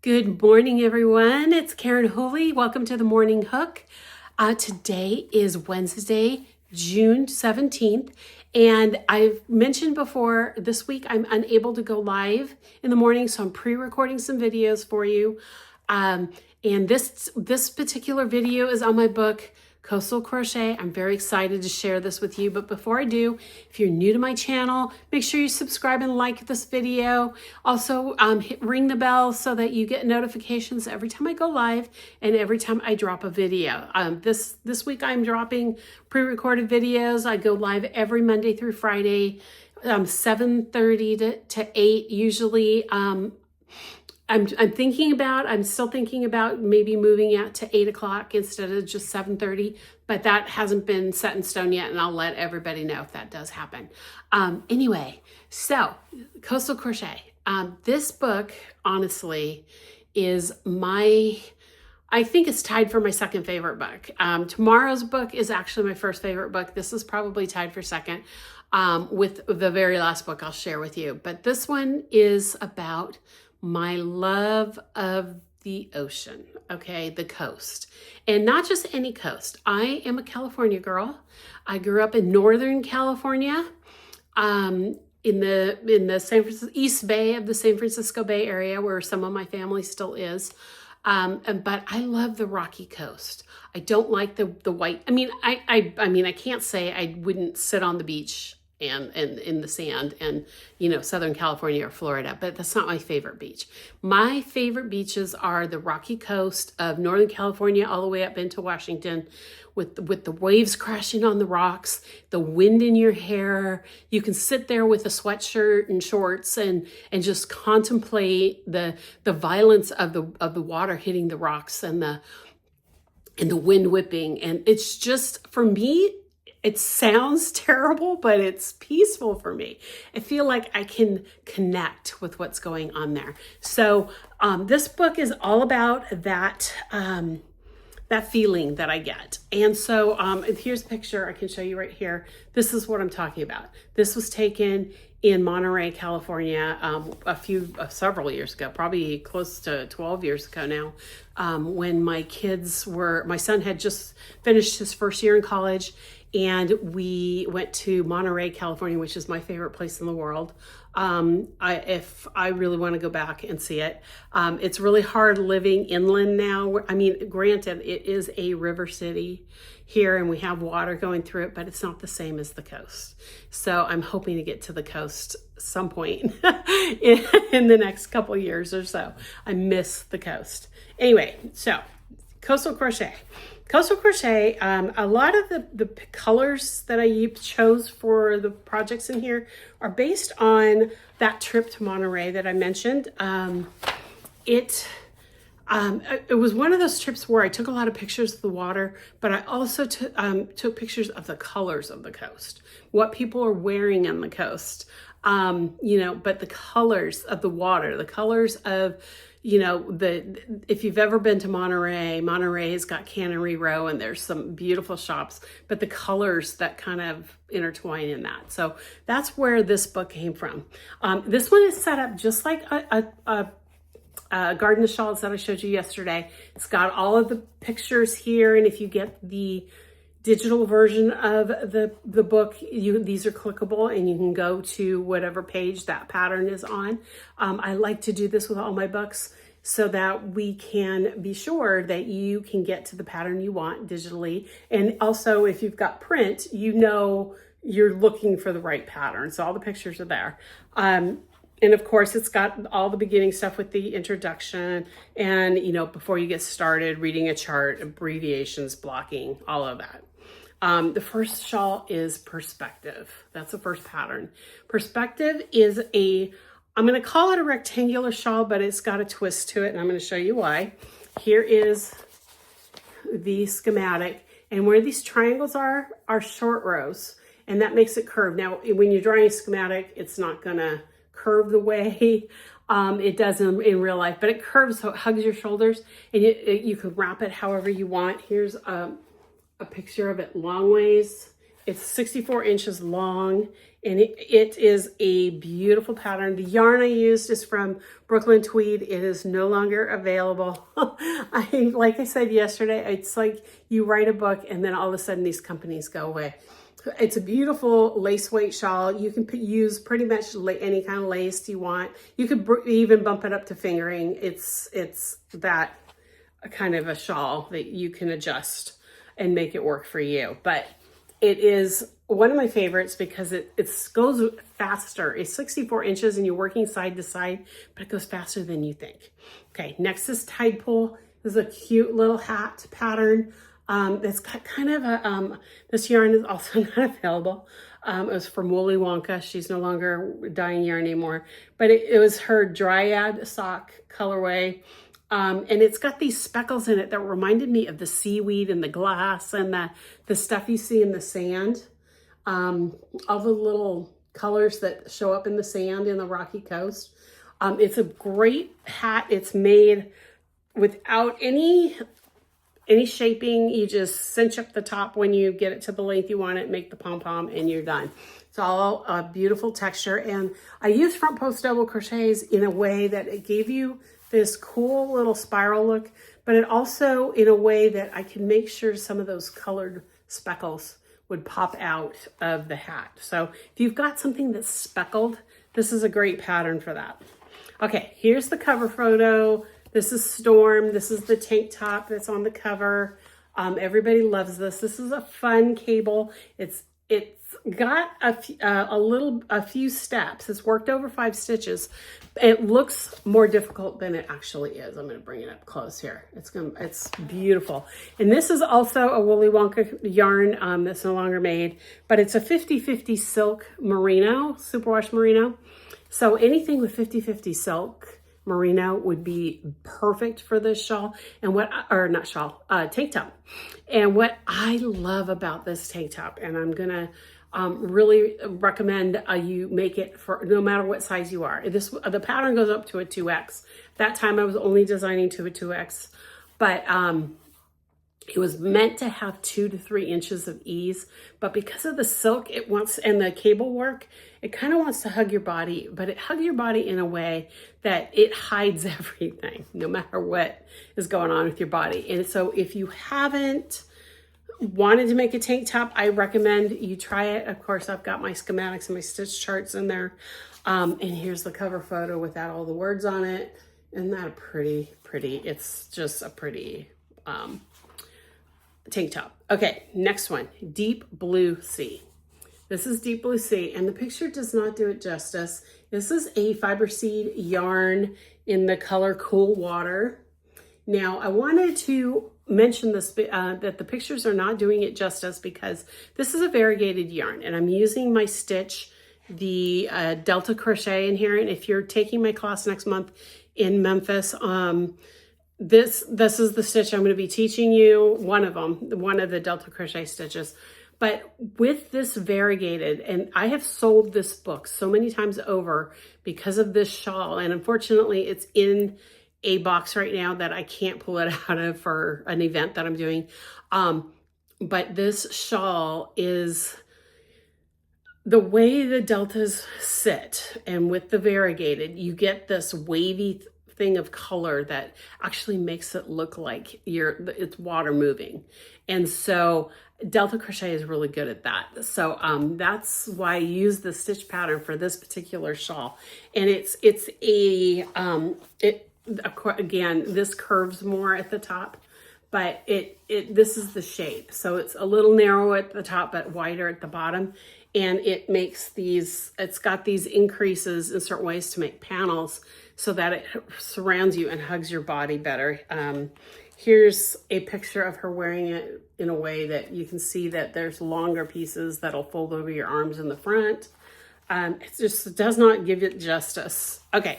Good morning, everyone. It's Karen Whooley. Welcome to the Morning Hook. Today is Wednesday, June 17th. And I've mentioned before, this week I'm unable to go live in the morning, so I'm pre-recording some videos for you. And this particular video is on my book, Coastal Crochet. I'm very excited to share this with you. But before I do, if you're new to my channel, make sure you subscribe and like this video. Also, ring the bell so that you get notifications every time I go live and every time I drop a video. This week I'm dropping pre-recorded videos. I go live every Monday through Friday, 7:30 to 8 usually. I'm still thinking about maybe moving out to 8 o'clock instead of just 7:30, but that hasn't been set in stone yet, and I'll let everybody know if that does happen. Anyway, so Coastal Crochet. This book, honestly, is I think it's tied for my second favorite book. Tomorrow's book is actually my first favorite book. This is probably tied for second with the very last book I'll share with you. But this one is about my love of the ocean, okay, the coast. And not just any coast. I am a California girl. I grew up in Northern California, in the San Francisco East Bay of the San Francisco Bay Area, where some of my family still is. But I love the rocky coast. I don't like the white. I mean, I can't say I wouldn't sit on the beach and in the sand and, Southern California or Florida, but that's not my favorite beach. My favorite beaches are the rocky coast of Northern California all the way up into Washington with the waves crashing on the rocks, the wind in your hair. You can sit there with a sweatshirt and shorts and just contemplate the violence of the water hitting the rocks and the wind whipping. And it's just, for me, it sounds terrible, but it's peaceful for me. I feel like I can connect with what's going on there. So this book is all about that feeling that I get. And so here's a picture I can show you right here. This is what I'm talking about. This was taken in Monterey, California, several years ago, probably close to 12 years ago now, when my son had just finished his first year in college, and we went to Monterey, California, which is my favorite place in the world. If I really want to go back and see it, it's really hard living inland now. I mean, granted, it is a river city here and we have water going through it, but it's not the same as the coast. So I'm hoping to get to the coast some point in the next couple of years or so. I miss the coast. Anyway, so Coastal Crochet. Coastal Crochet, a lot of the colors that I chose for the projects in here are based on that trip to Monterey that I mentioned. It was one of those trips where I took a lot of pictures of the water, but I also took pictures of the colors of the coast, what people are wearing on the coast, but the colors of the water, the colors of, if you've ever been to Monterey's got Cannery Row and there's some beautiful shops, but the colors that kind of intertwine in that. So that's where this book came from. This one is set up just like a garden of shawls that I showed you yesterday. It's got all of the pictures here. And if you get the digital version of the book, these are clickable and you can go to whatever page that pattern is on. I like to do this with all my books so that we can be sure that you can get to the pattern you want digitally. And also, if you've got print, you're looking for the right pattern. So all the pictures are there. And of course, it's got all the beginning stuff with the introduction and, before you get started, reading a chart, abbreviations, blocking, all of that. The first shawl is Perspective. That's the first pattern. Perspective is I'm going to call it a rectangular shawl, but it's got a twist to it, and I'm going to show you why. Here is the schematic, and where these triangles are short rows, and that makes it curved. Now, when you're drawing a schematic, it's not going to curve the way it does in real life, but it curves so it hugs your shoulders, and you can wrap it however you want. Here's a picture of it long ways, It's 64 inches long, and it is a beautiful pattern. The yarn I used is from Brooklyn Tweed. It is no longer available. Like I said yesterday, it's like you write a book and then all of a sudden these companies go away. It's a beautiful lace weight shawl. You can use pretty much any kind of lace you want. You could even bump it up to fingering. It's that kind of a shawl that you can adjust and make it work for you. But it is one of my favorites because it goes faster. It's 64 inches and you're working side to side, but it goes faster than you think. Okay, next is Tide Pool. This is a cute little hat pattern. It's got kind of a, this yarn is also not available. It was from Whooley Wonka. She's no longer dyeing yarn anymore, but it was her Dryad sock colorway. And it's got these speckles in it that reminded me of the seaweed and the glass and the stuff you see in the sand. All the little colors that show up in the sand in the rocky coast. It's a great hat. It's made without any shaping. You just cinch up the top when you get it to the length you want it, make the pom-pom, and you're done. It's all a beautiful texture. And I used front post double crochets in a way that it gave you this cool little spiral look, but it also in a way that I can make sure some of those colored speckles would pop out of the hat. So if you've got something that's speckled, this is a great pattern for that. Okay, here's the cover photo. This is Storm. This is the tank top that's on the cover. Everybody loves this. This is a fun cable. It's got a few steps. It's worked over 5 stitches. It looks more difficult than it actually is. I'm going to bring it up close here. It's beautiful. And this is also a Whooley Wonka yarn that's no longer made, but it's a 50-50 silk merino, superwash merino. So anything with 50-50 silk merino would be perfect for this shawl and tank top. And what I love about this tank top, and I'm gonna really recommend you make it for no matter what size you are. The pattern goes up to a 2X. That time I was only designing to a 2X, but it was meant to have 2 to 3 inches of ease, but because of the silk and the cable work, it kind of wants to hug your body, but it hugs your body in a way that it hides everything, no matter what is going on with your body. And so if you haven't wanted to make a tank top, I recommend you try it. Of course, I've got my schematics and my stitch charts in there. And here's the cover photo without all the words on it. Isn't that pretty? It's just a pretty tank top. Okay, next one, Deep Blue Sea. This is Deep Blue Sea, and the picture does not do it justice. This is a fiber seed yarn in the color Cool Water. Now, I wanted to mention this, that the pictures are not doing it justice because this is a variegated yarn, and I'm using my stitch, the Delta Crochet in here. And if you're taking my class next month in Memphis, this is the stitch I'm going to be teaching you, one of the Delta Crochet stitches. But with this variegated, and I have sold this book so many times over because of this shawl, and unfortunately it's in a box right now that I can't pull it out of for an event that I'm doing. But this shawl is the way the deltas sit, and with the variegated, you get this wavy thing of color that actually makes it look like it's water moving. And so Delta Crochet is really good at that. So that's why I use the stitch pattern for this particular shawl. And again, this curves more at the top, but this is the shape. So it's a little narrow at the top, but wider at the bottom. And it makes it's got these increases in certain ways to make panels so that it surrounds you and hugs your body better. Here's a picture of her wearing it in a way that you can see that there's longer pieces that'll fold over your arms in the front. It just does not give it justice. Okay,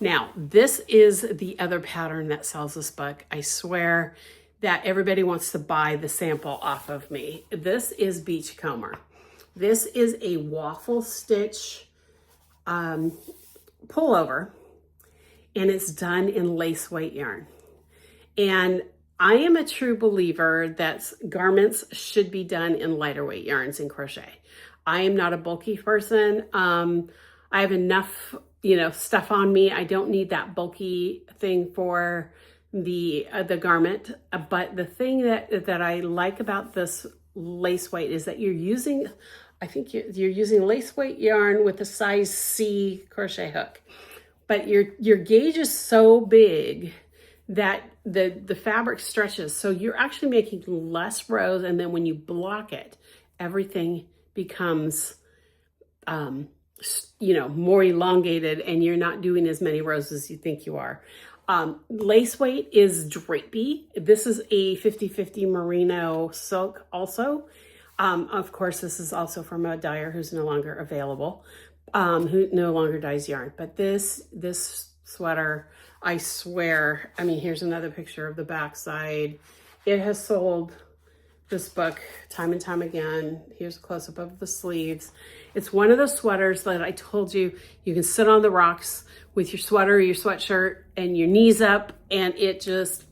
now this is the other pattern that sells this book. I swear that everybody wants to buy the sample off of me. This is Beachcomber. This is a waffle stitch pullover, and it's done in lace weight yarn. And I am a true believer that garments should be done in lighter weight yarns in crochet. I am not a bulky person. I have enough, stuff on me. I don't need that bulky thing for the garment. But the thing that I like about this lace weight is that you're using, I think you're using lace weight yarn with a size C crochet hook. But your gauge is so big that the fabric stretches. So you're actually making less rows, and then when you block it, everything becomes, more elongated, and you're not doing as many rows as you think you are. Lace weight is drapey. This is a 50-50 merino silk also. Of course, this is also from a dyer who's no longer available, who no longer dyes yarn. But this sweater, I swear, here's another picture of the backside. It has sold this book time and time again. Here's a close-up of the sleeves. It's one of those sweaters that I told you, you can sit on the rocks with your sweater or your sweatshirt and your knees up, and it's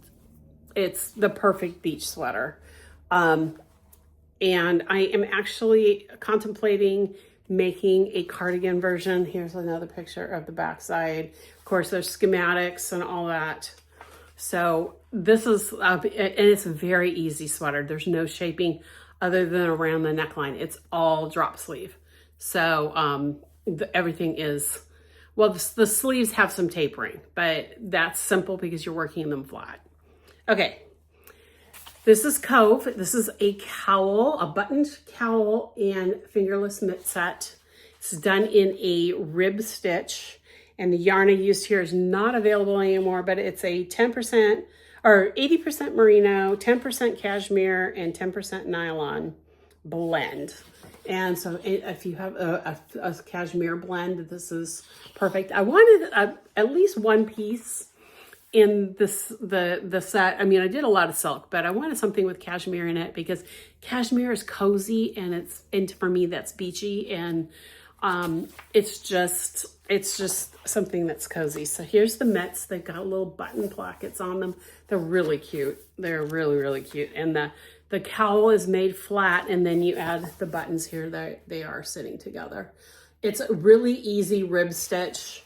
the perfect beach sweater. And I am actually contemplating making a cardigan version. Here's another picture of the backside. Of course, there's schematics and all that. So this is, and it's a very easy sweater. There's no shaping other than around the neckline. It's all drop sleeve. So everything is, well, the sleeves have some tapering, but that's simple because you're working them flat. Okay. This is Cove. This is a cowl, a buttoned cowl and fingerless knit set. It's done in a rib stitch, and the yarn I used here is not available anymore, but it's a 10% or 80% merino, 10% cashmere, and 10% nylon blend. And so if you have a cashmere blend, this is perfect. I wanted at least one piece in the set. I did a lot of silk, but I wanted something with cashmere in it because cashmere is cozy, and for me that's beachy, and it's just something that's cozy. So here's the mitts. They've got little button plackets on them. They're really cute. They're really, really cute. And the cowl is made flat, and then you add the buttons here. They are sitting together. It's a really easy rib stitch.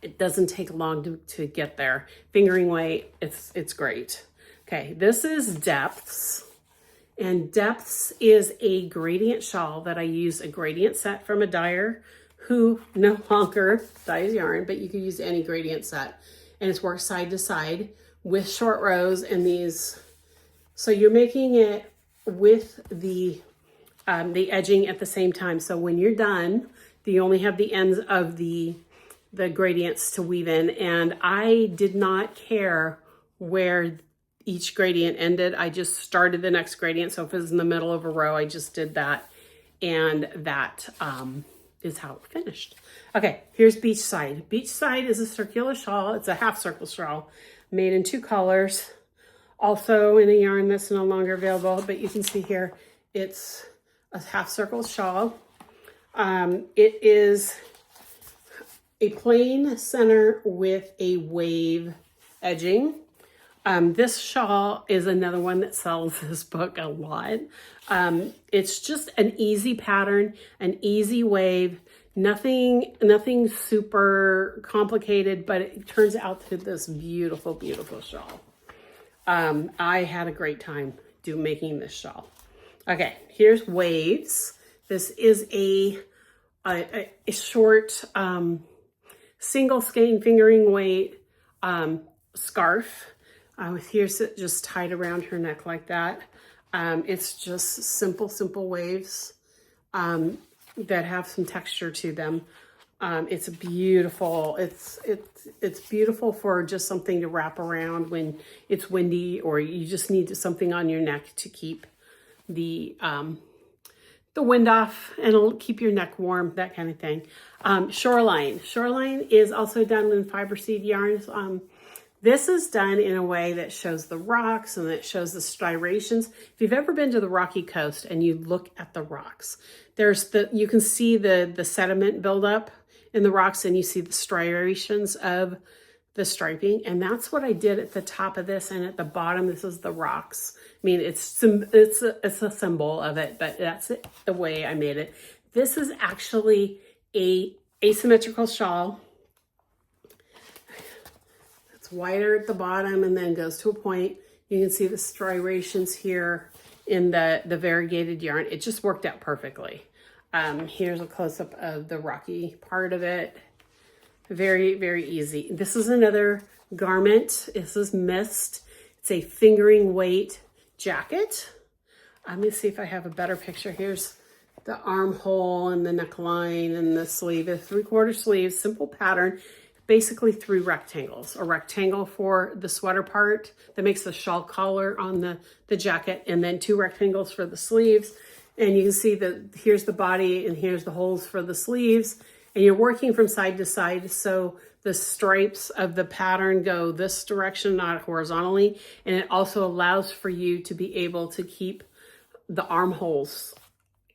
It doesn't take long to get there. Fingering weight, it's great. Okay, this is Depths. And Depths is a gradient shawl that I use a gradient set from a dyer who no longer dyes yarn, but you can use any gradient set. And it's worked side to side with short rows and these. So you're making it with the edging at the same time. So when you're done, you only have the ends of the gradients to weave in, and I did not care where each gradient ended. I just started the next gradient. So if it was in the middle of a row, I just did that, and that is how it finished. Okay, here's Beachside. Beachside is a circular shawl. It's a half circle shawl made in 2 colors, also in a yarn that's no longer available, but you can see here it's a half circle shawl. It is a plain center with a wave edging. This shawl is another one that sells this book a lot. It's just an easy pattern, an easy wave, nothing super complicated, but it turns out to this beautiful, beautiful shawl. I had a great time making this shawl. Okay, here's Waves. This is a short, single skein fingering weight scarf with here just tied around her neck like that. It's just simple waves that have some texture to them. It's beautiful. It's beautiful for just something to wrap around when it's windy, or you just need something on your neck to keep the wind off and it'll keep your neck warm, that kind of thing. Shoreline. Shoreline is also done in fiber seed yarns. This is done in a way that shows the rocks and that shows the striations. If you've ever been to the Rocky Coast and you look at the rocks, you can see the sediment buildup in the rocks, and you see the striations of the striping, and that's what I did at the top of this, and at the bottom this is the rocks. I mean, it's a symbol of it, but that's the way I made it. This is actually a asymmetrical shawl. It's wider at the bottom and then goes to a point. You can see the striations here in the variegated yarn. It just worked out perfectly. Here's a close-up of the rocky part of it. Very, very easy. This is another garment. This is Mist. It's a fingering weight jacket. Let me see if I have a better picture. Here's the armhole and the neckline and the sleeve. A 3/4 sleeve, simple pattern. Basically 3 rectangles. A rectangle for the sweater part that makes the shawl collar on the jacket, and then 2 rectangles for the sleeves. And you can see that here's the body and here's the holes for the sleeves. And you're working from side to side, so the stripes of the pattern go this direction, not horizontally. And it also allows for you to be able to keep the armholes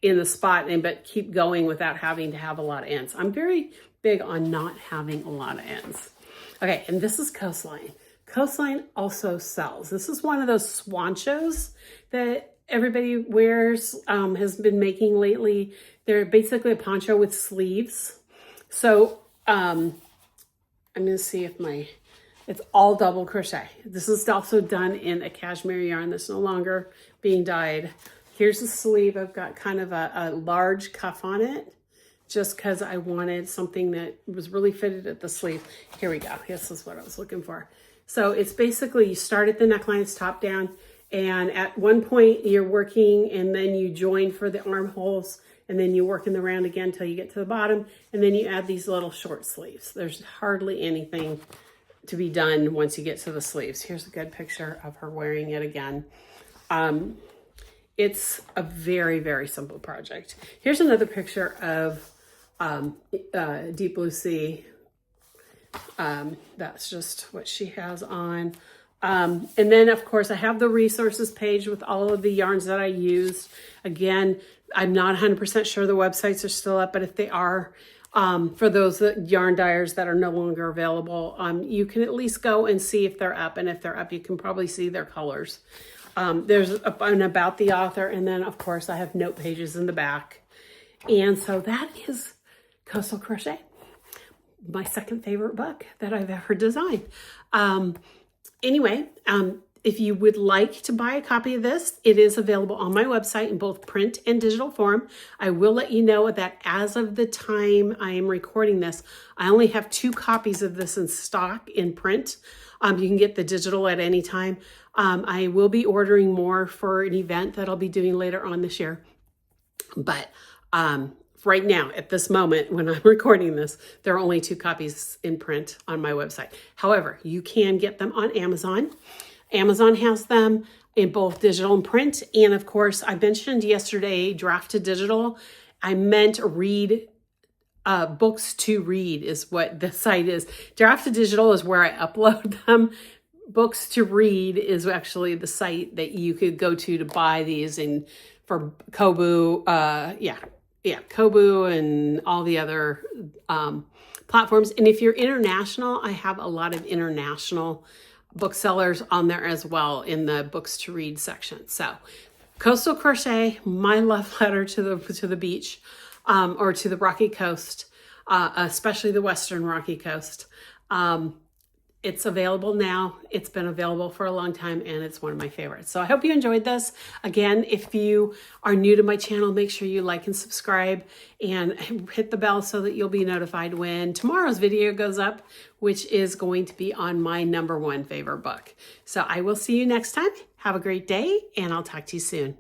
in the spot, but keep going without having to have a lot of ends. I'm very big on not having a lot of ends. Okay, and this is Coastline. Coastline also sells. This is one of those swanchos that everybody wears, has been making lately. They're basically a poncho with sleeves. So I'm gonna see if it's all double crochet. This is also done in a cashmere yarn that's no longer being dyed. Here's the sleeve. I've got kind of a large cuff on it, just because I wanted something that was really fitted at the sleeve. Here we go. This is what I was looking for. So it's basically, you start at the neckline, it's top down, and at one point you're working and then you join for the armholes, and then you work in the round again until you get to the bottom, and then you add these little short sleeves. There's hardly anything to be done once you get to the sleeves. Here's a good picture of her wearing it again. It's a very, very simple project. Here's another picture of Deep Blue Sea. That's just what she has on. And then of course I have the resources page with all of the yarns that I used. Again, I'm not 100% sure the websites are still up, but if they are, for those yarn dyers that are no longer available, you can at least go and see if they're up. And if they're up, you can probably see their colors. There's an about the author, and then of course I have note pages in the back. And so that is Coastal Crochet, my second favorite book that I've ever designed. Anyway, if you would like to buy a copy of this, it is available on my website in both print and digital form. I will let you know that as of the time I am recording this, I only have 2 copies of this in stock in print. You can get the digital at any time. I will be ordering more for an event that I'll be doing later on this year. But right now, at this moment, when I'm recording this, there are only 2 copies in print on my website. However, you can get them on Amazon. Amazon has them in both digital and print. And of course, I mentioned yesterday, draft to digital. I meant read, books to read is what the site is. Draft to digital is where I upload them. Books to read is actually the site that you could go to buy these, and for Kobo, Kobo and all the other platforms. And if you're international, I have a lot of international booksellers on there as well in the books to read section. So Coastal Crochet, my love letter to the beach, or to the Rocky Coast, especially the Western Rocky Coast. It's available now. It's been available for a long time, and it's one of my favorites. So I hope you enjoyed this. Again, if you are new to my channel, make sure you like and subscribe and hit the bell so that you'll be notified when tomorrow's video goes up, which is going to be on my #1 favorite book. So I will see you next time. Have a great day, and I'll talk to you soon.